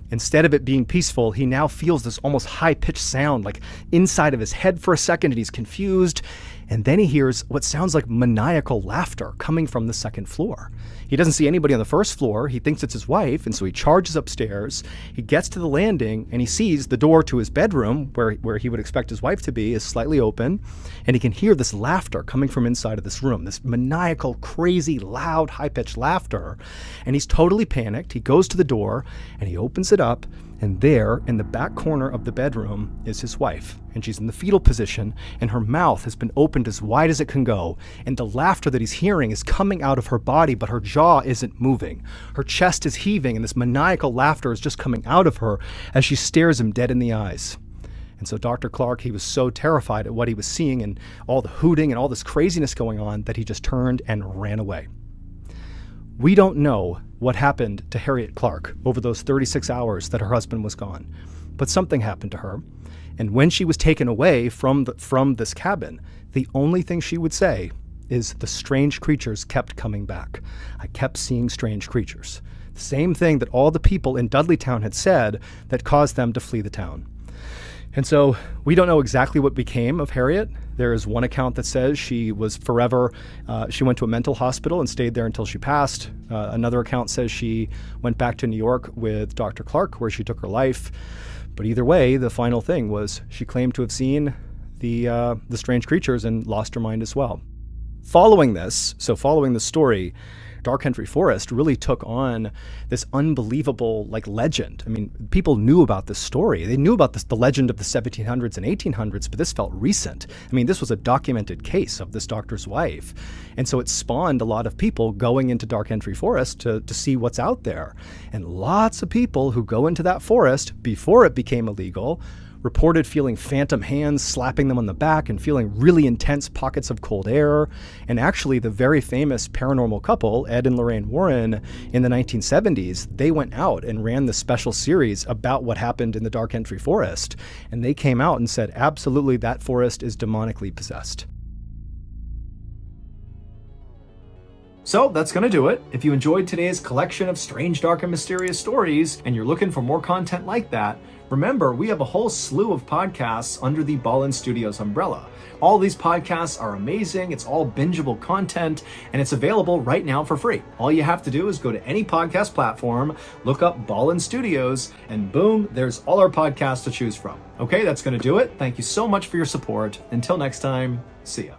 Instead of it being peaceful, he now feels this almost high-pitched sound like inside of his head for a second, and he's confused. And then he hears what sounds like maniacal laughter coming from the second floor. He doesn't see anybody on the first floor. He thinks it's his wife, and so he charges upstairs. He gets to the landing, and he sees the door to his bedroom, where he would expect his wife to be, is slightly open, and he can hear this laughter coming from inside of this room, this maniacal, crazy, loud, high-pitched laughter. And he's totally panicked. He goes to the door, and he opens it up, and there, in the back corner of the bedroom, is his wife. And she's in the fetal position, and her mouth has been opened as wide as it can go. And the laughter that he's hearing is coming out of her body, but her jaw isn't moving. Her chest is heaving, and this maniacal laughter is just coming out of her as she stares him dead in the eyes. And so Dr. Clark, he was so terrified at what he was seeing and all the hooting and all this craziness going on that he just turned and ran away. We don't know what happened to Harriet Clark over those 36 hours that her husband was gone, but something happened to her. And when she was taken away from this cabin, the only thing she would say is the strange creatures kept coming back. I kept seeing strange creatures. The same thing that all the people in Dudleytown had said that caused them to flee the town. And so we don't know exactly what became of Harriet. There is one account that says she was forever, she went to a mental hospital and stayed there until she passed. Another account says she went back to New York with Dr. Clark, where she took her life. But either way, the final thing was she claimed to have seen the strange creatures and lost her mind as well. Following the story, Dark Country Forest really took on this unbelievable legend. I mean, people knew about this story. They knew about the legend of the 1700s and 1800s, but this felt recent. I mean, this was a documented case of this doctor's wife. And so it spawned a lot of people going into Dark Country Forest to see what's out there. And lots of people who go into that forest before it became illegal reported feeling phantom hands slapping them on the back and feeling really intense pockets of cold air. And actually, the very famous paranormal couple, Ed and Lorraine Warren, in the 1970s, they went out and ran this special series about what happened in the Dark Country Forest. And they came out and said, absolutely, that forest is demonically possessed. So that's going to do it. If you enjoyed today's collection of strange, dark, and mysterious stories, and you're looking for more content like that, remember, we have a whole slew of podcasts under the Ballen Studios umbrella. All these podcasts are amazing. It's all bingeable content, and it's available right now for free. All you have to do is go to any podcast platform, look up Ballen Studios, and boom, there's all our podcasts to choose from. Okay, that's going to do it. Thank you so much for your support. Until next time, see ya.